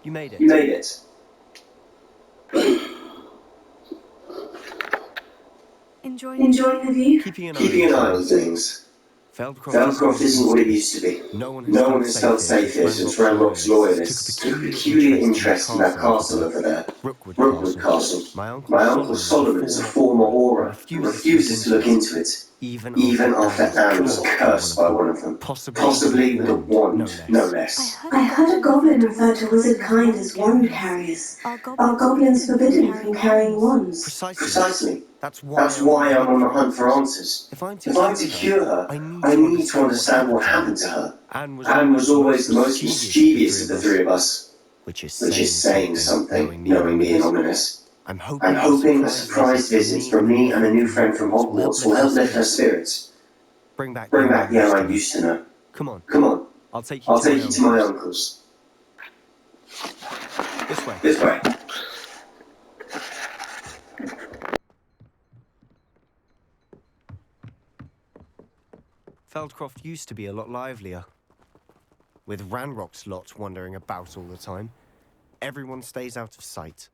You made it. You made it. Enjoying the view? Keeping an Keeping eye an eye on things. Feldcroft isn't what it used to be. No one No one has felt safe here since Ranrock's loyalists took a peculiar interest in that castle over there. Rookwood Rookwood Castle. My uncle Solomon is a former Auror and refuses to look into it, even after Anne was cursed by one of them. Possibly with a wand, no less. I heard a goblin refer to wizard kind as wand carriers. Are goblins forbidden from carrying wands? Precisely. That's why I'm on the hunt for answers. If I'm If I'm to cure her, I need to understand what happened to her. Anne was always the most mischievous of the three of us, which is which is saying something, knowing me and ominous. I'm I'm hoping a surprise visit from me and a new friend from Hogwarts will help lift her spirits. Bring back the Anne I used to know. Come on. Come on, I'll take I'll take you to my uncle's. This way. This way. Feldcroft used to be a lot livelier. With Ranrock's lot wandering about all the time, everyone stays out of sight.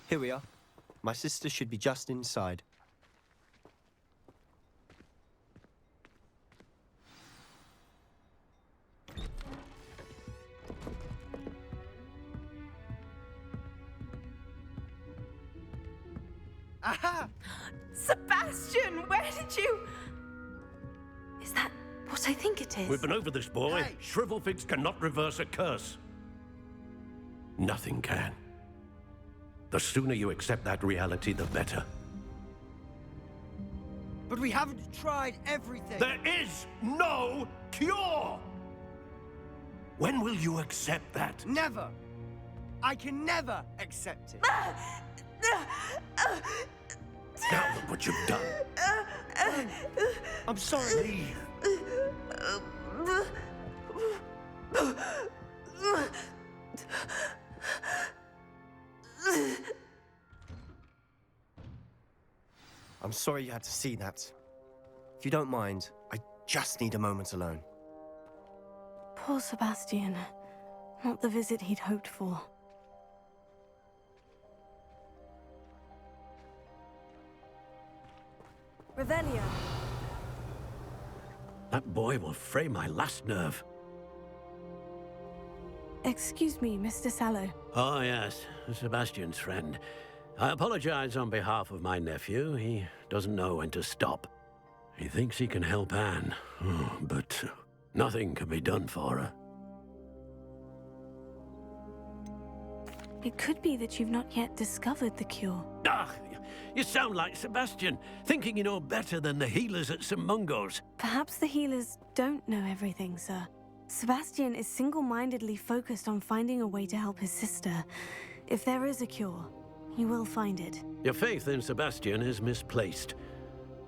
Here we are. My sister should be just inside. Aha! Sebastian, where did you... Is that what I think it is? We've been over this, boy. Hey. Shrivelfigs cannot reverse a curse. Nothing can. The sooner you accept that reality, the better. But we haven't tried everything. There is no cure! When will you accept that? Never. I can never accept it. Now look what you've done. I'm sorry. Leave. I'm sorry you had to see that. If you don't mind, I just need a moment alone. Poor Sebastian. Not the visit he'd hoped for. Revelio. That boy will fray my last nerve. Excuse me, Mr. Sallow. Oh, yes, Sebastian's friend. I apologize on behalf of my nephew. He doesn't know when to stop. He thinks he can help Anne, but nothing can be done for her. It could be that you've not yet discovered the cure. Ah, you sound like Sebastian, thinking you know better than the healers at St. Mungo's. Perhaps the healers don't know everything, sir. Sebastian is single-mindedly focused on finding a way to help his sister. If there is a cure, he will find it. Your faith in Sebastian is misplaced.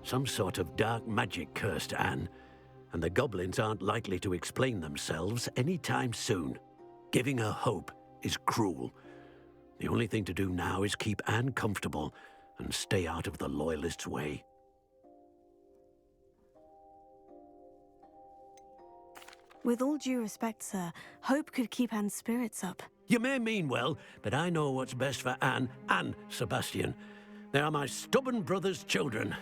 Some sort of dark magic cursed Anne, and the goblins aren't likely to explain themselves anytime soon. Giving her hope is cruel. The only thing to do now is keep Anne comfortable and stay out of the Loyalists' way. With all due respect, sir, hope could keep Anne's spirits up. You may mean well, but I know what's best for Anne and Sebastian. They are my stubborn brother's children.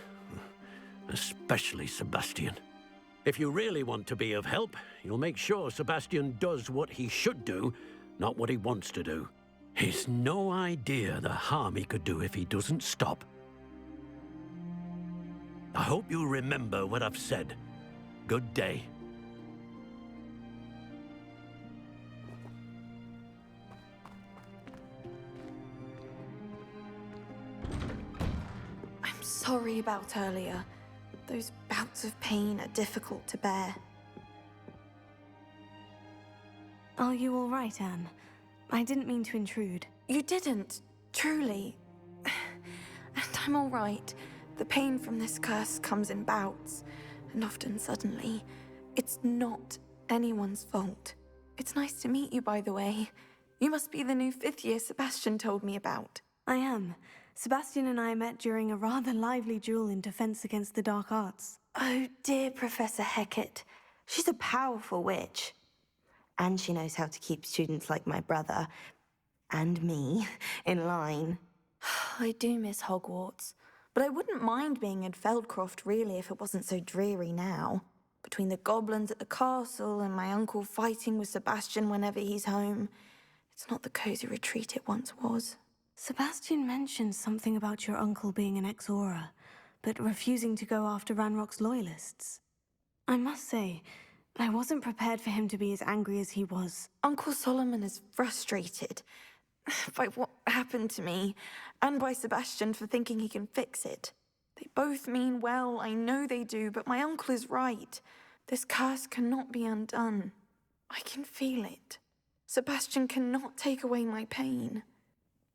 Especially Sebastian. If you really want to be of help, you'll make sure Sebastian does what he should do, not what he wants to do. He's no idea the harm he could do if he doesn't stop. I hope you remember what I've said. Good day. I'm sorry about earlier. Those bouts of pain are difficult to bear. Are you all right, Anne? I didn't mean to intrude. You didn't, truly. And I'm all right. The pain from this curse comes in bouts, and often suddenly. It's not anyone's fault. It's nice to meet you, by the way. You must be the new 5th year Sebastian told me about. I am. Sebastian and I met during a rather lively duel in defense against the dark arts. Oh, dear Professor Hecat. She's a powerful witch. And she knows how to keep students like my brother, and me, in line. I do miss Hogwarts, but I wouldn't mind being in Feldcroft, really, if it wasn't so dreary now. Between the goblins at the castle and my uncle fighting with Sebastian whenever he's home, it's not the cozy retreat it once was. Sebastian mentioned something about your uncle being an ex-Auror, but refusing to go after Ranrock's loyalists. I must say, I wasn't prepared for him to be as angry as he was. Uncle Solomon is frustrated by what happened to me, and by Sebastian for thinking he can fix it. They both mean well, I know they do, but my uncle is right. This curse cannot be undone. I can feel it. Sebastian cannot take away my pain.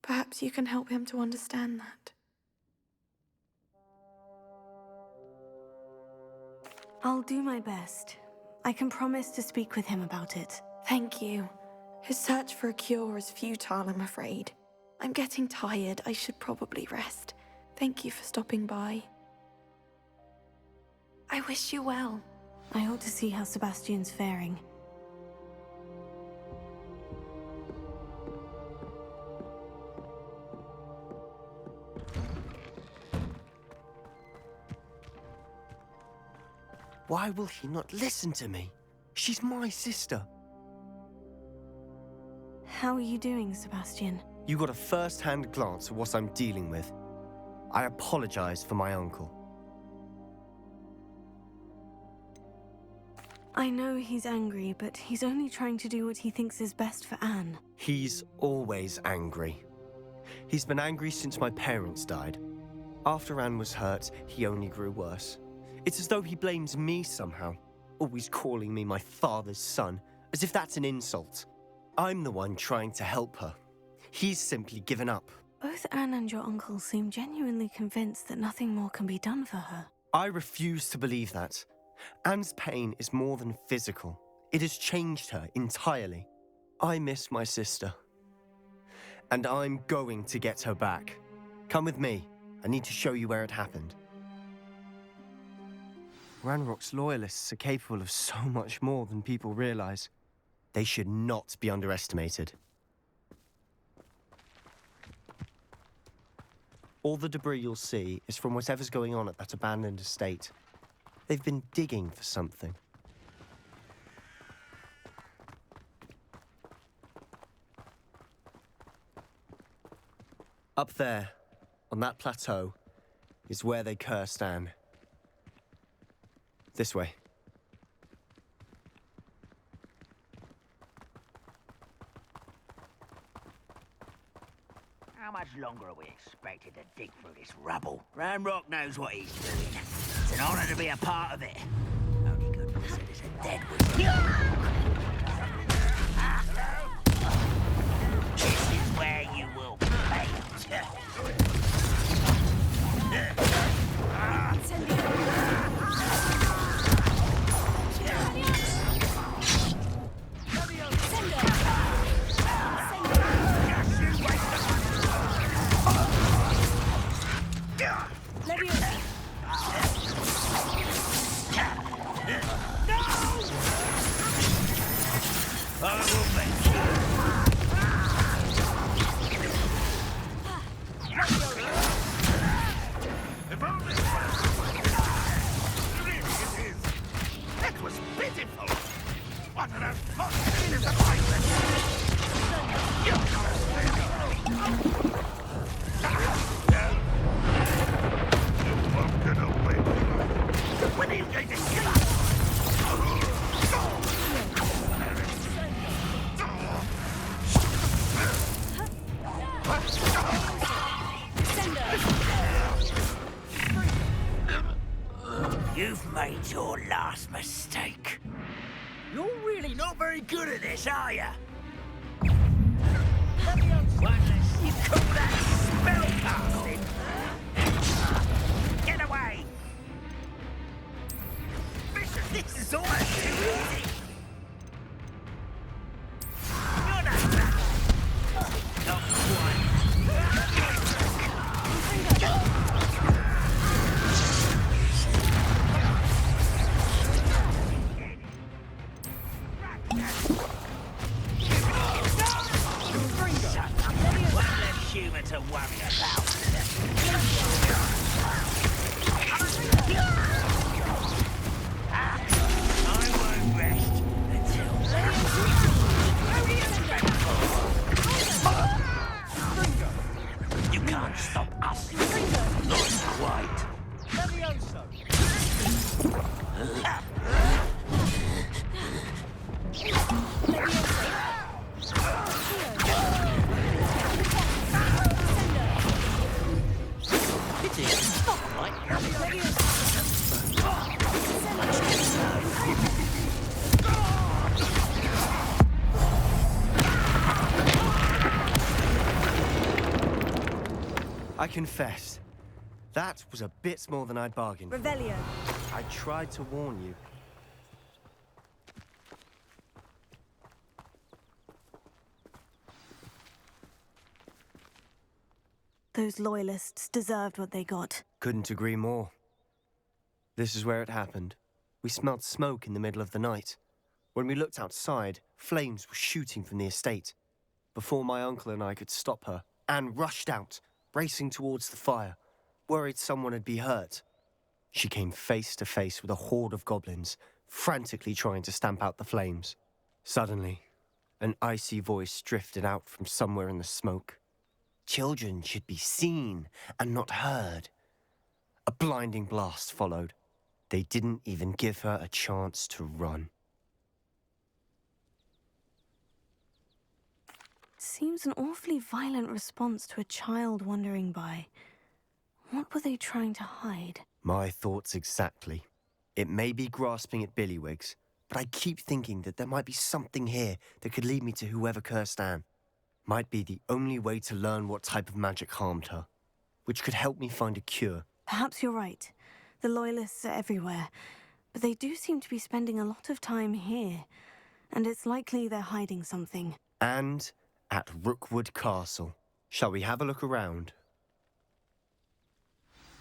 Perhaps you can help him to understand that. I'll do my best. I can promise to speak with him about it. Thank you. His search for a cure is futile, I'm afraid. I'm getting tired. I should probably rest. Thank you for stopping by. I wish you well. I ought to see how Sebastian's faring. Why will he not listen to me? She's my sister. How are you doing, Sebastian? You got a first-hand glance at what I'm dealing with. I apologize for my uncle. I know he's angry, but he's only trying to do what he thinks is best for Anne. He's always angry. He's been angry since my parents died. After Anne was hurt, he only grew worse. It's as though he blames me somehow, always calling me my father's son, as if that's an insult. I'm the one trying to help her. He's simply given up. Both Anne and your uncle seem genuinely convinced that nothing more can be done for her. I refuse to believe that. Anne's pain is more than physical. It has changed her entirely. I miss my sister. And I'm going to get her back. Come with me. I need to show you where it happened. Ranrock's loyalists are capable of so much more than people realize. They should not be underestimated. All the debris you'll see is from whatever's going on at that abandoned estate. They've been digging for something. Up there, on that plateau, is where they cursed Anne. This way. How much longer are we expected to dig through this rubble? Ranrock knows what he's doing. It's an honor to be a part of it. Only good for citizen dead with you. This is where you will pay. You've made your last mistake. You're really not very good at this, are you? Unless you call that spellcasting. Get away! This is almost too easy. You're not quite. I confess, that was a bit more than I'd bargained for. Revelio. I tried to warn you. Those loyalists deserved what they got. Couldn't agree more. This is where it happened. We smelled smoke in the middle of the night. When we looked outside, flames were shooting from the estate. Before my uncle and I could stop her, Anne rushed out, racing towards the fire, worried someone had been hurt. She came face to face with a horde of goblins, frantically trying to stamp out the flames. Suddenly, an icy voice drifted out from somewhere in the smoke. Children should be seen and not heard. A blinding blast followed. They didn't even give her a chance to run. Seems an awfully violent response to a child wandering by. What were they trying to hide? My thoughts exactly. It may be grasping at Billywigs, but I keep thinking that there might be something here that could lead me to whoever cursed Anne. Might be the only way to learn what type of magic harmed her, which could help me find a cure. Perhaps you're right. The Loyalists are everywhere, but they do seem to be spending a lot of time here, and it's likely they're hiding something. And at Rookwood Castle. Shall we have a look around?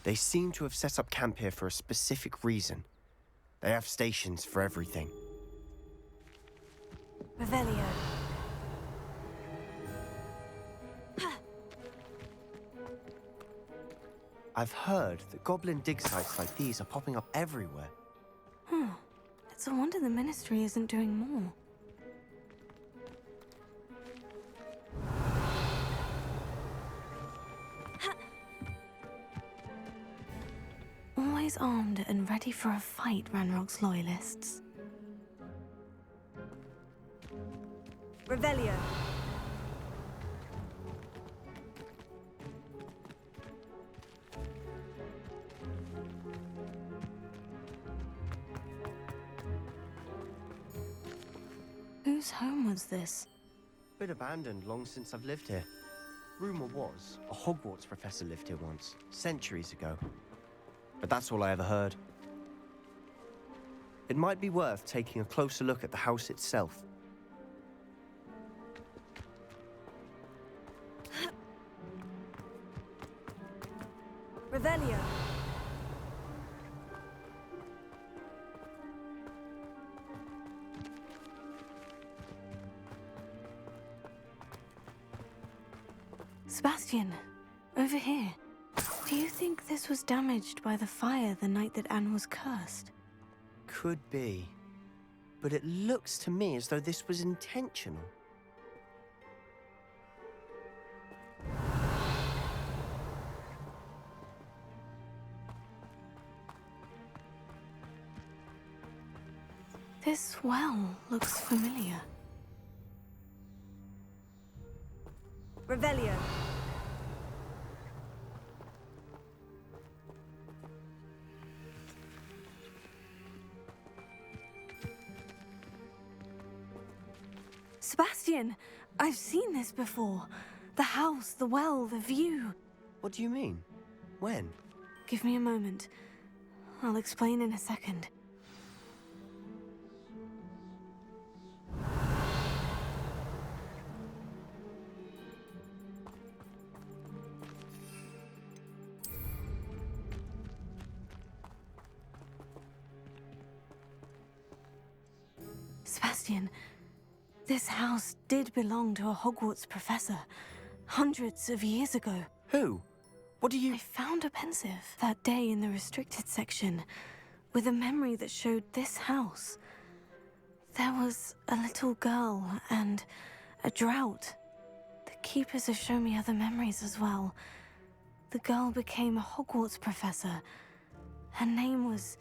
They seem to have set up camp here for a specific reason. They have stations for everything. Revelio. I've heard that goblin dig sites like these are popping up everywhere. It's a wonder the Ministry isn't doing more. Always armed and ready for a fight, Ranrock's Loyalists. Revelio. Whose home was this? Been abandoned long since I've lived here. Rumor was, a Hogwarts professor lived here once, centuries ago. But that's all I ever heard. It might be worth taking a closer look at the house itself. Revelio. Sebastian, over here. Do you think this was damaged by the fire the night that Anne was cursed? Could be. But it looks to me as though this was intentional. This well looks familiar. Revelio. Sebastian, I've seen this before. The house, the well, the view. What do you mean? When? Give me a moment. I'll explain in a second. Sebastian, this house did belong to a Hogwarts professor, hundreds of years ago. Who? What do you... I found a pensive that day in the restricted section, with a memory that showed this house. There was a little girl and a drought. The keepers have shown me other memories as well. The girl became a Hogwarts professor. Her name was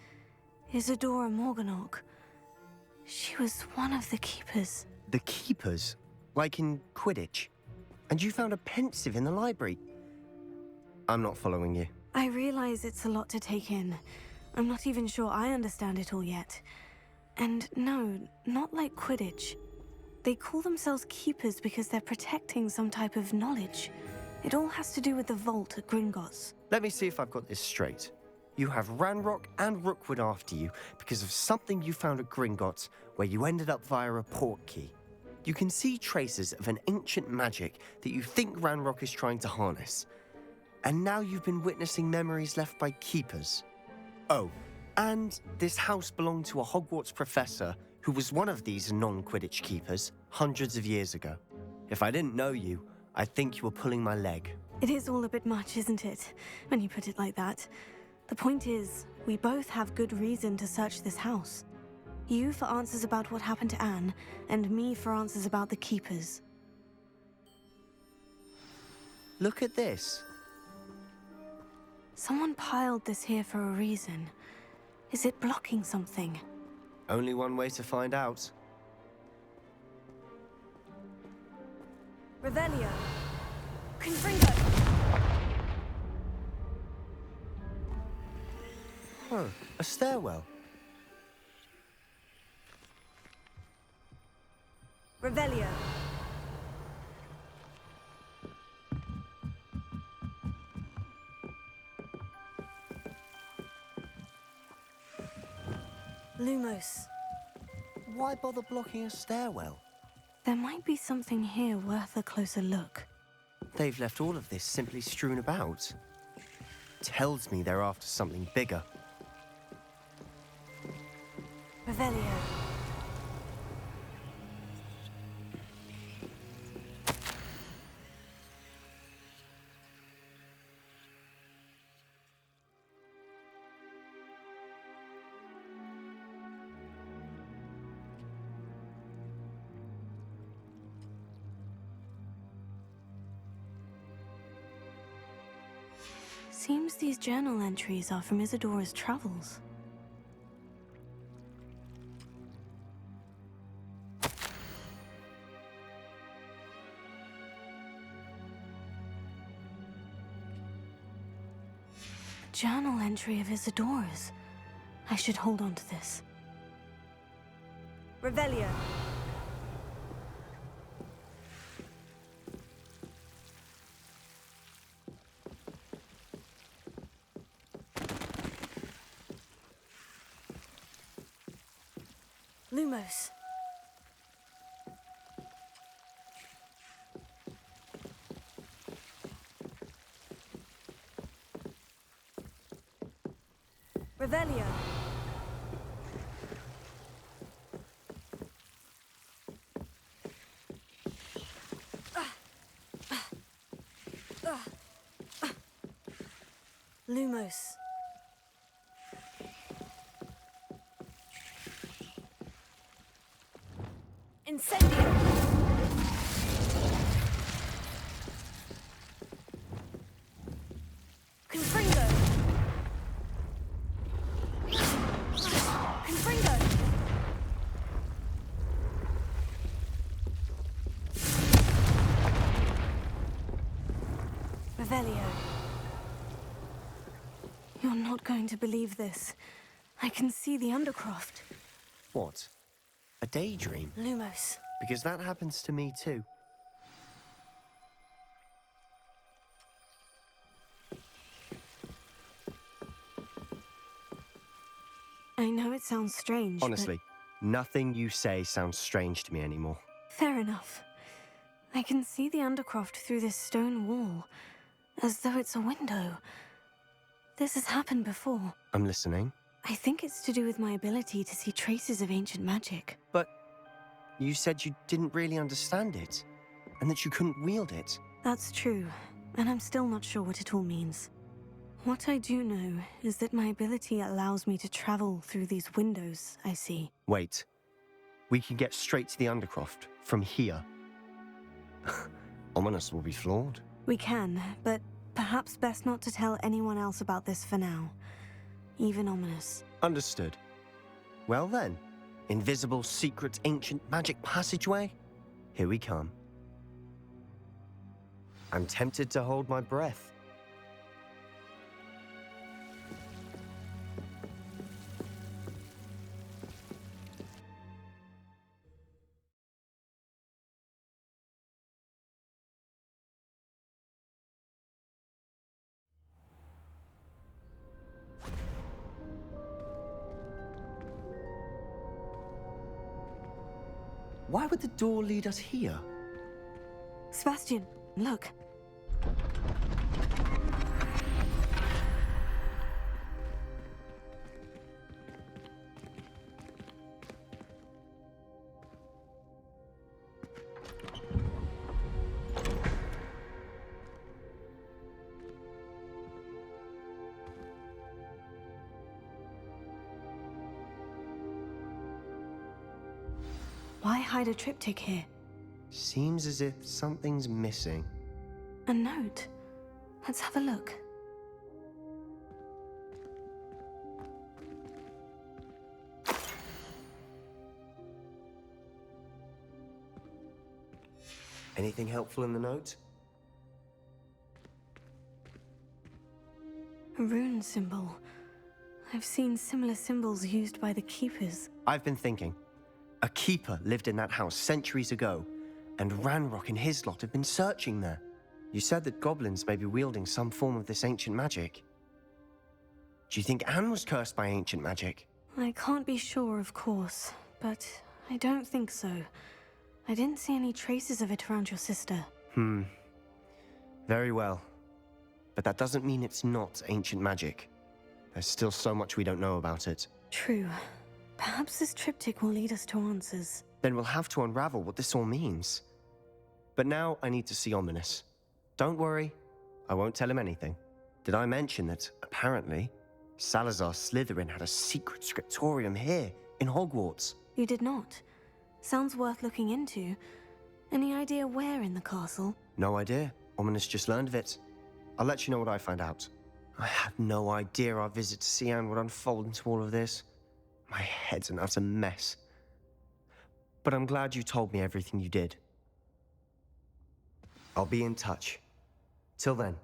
Isadora Morganach. She was one of the keepers. The keepers? Like in Quidditch? And you found a pensive in the library? I'm not following you. I realize it's a lot to take in. I'm not even sure I understand it all yet. And no, not like Quidditch. They call themselves keepers because they're protecting some type of knowledge. It all has to do with the vault at Gringotts. Let me see if I've got this straight. You have Ranrock and Rookwood after you because of something you found at Gringotts where you ended up via a portkey. You can see traces of an ancient magic that you think Ranrock is trying to harness. And now you've been witnessing memories left by keepers. Oh, and this house belonged to a Hogwarts professor who was one of these non-Quidditch keepers hundreds of years ago. If I didn't know you, I'd think you were pulling my leg. It is all a bit much, isn't it, when you put it like that? The point is, we both have good reason to search this house. You for answers about what happened to Anne, and me for answers about the keepers. Look at this. Someone piled this here for a reason. Is it blocking something? Only one way to find out. Revelio! Confringo! Huh, a stairwell. Revelio! Lumos. Why bother blocking a stairwell? There might be something here worth a closer look. They've left all of this simply strewn about. Tells me they're after something bigger. Revelio. Seems these journal entries are from Isadora's travels. A journal entry of Isadora's. I should hold on to this. Revelio. Lumos. Revelio. Lumos. Incendio! Confringo! Confringo! Revelio. You're not going to believe this. I can see the Undercroft. What? A daydream? Lumos. Because that happens to me too. I know it sounds strange, Honestly, nothing you say sounds strange to me anymore. but fair enough. I can see the Undercroft through this stone wall, as though it's a window. This has happened before. I'm listening. I think it's to do with my ability to see traces of ancient magic. But you said you didn't really understand it, and that you couldn't wield it. That's true, and I'm still not sure what it all means. What I do know is that my ability allows me to travel through these windows I see. Wait. We can get straight to the Undercroft from here. Ominous will be flawed. We can, but perhaps best not to tell anyone else about this for now. Even Ominous. Understood. Well then, invisible, secret, ancient magic passageway? Here we come. I'm tempted to hold my breath. Why would the door lead us here? Sebastian, look. Why hide a triptych here? Seems as if something's missing. A note. Let's have a look. Anything helpful in the note? A rune symbol. I've seen similar symbols used by the Keepers. I've been thinking. A keeper lived in that house centuries ago, and Ranrock and his lot have been searching there. You said that goblins may be wielding some form of this ancient magic. Do you think Anne was cursed by ancient magic? I can't be sure, of course, but I don't think so. I didn't see any traces of it around your sister. Very well. But that doesn't mean it's not ancient magic. There's still so much we don't know about it. True. Perhaps this triptych will lead us to answers. Then we'll have to unravel what this all means. But now I need to see Ominous. Don't worry, I won't tell him anything. Did I mention that, apparently, Salazar Slytherin had a secret scriptorium here, in Hogwarts? You did not. Sounds worth looking into. Any idea where in the castle? No idea. Ominous just learned of it. I'll let you know what I find out. I had no idea our visit to Cian would unfold into all of this. My head's an utter mess. But I'm glad you told me everything you did. I'll be in touch. Till then.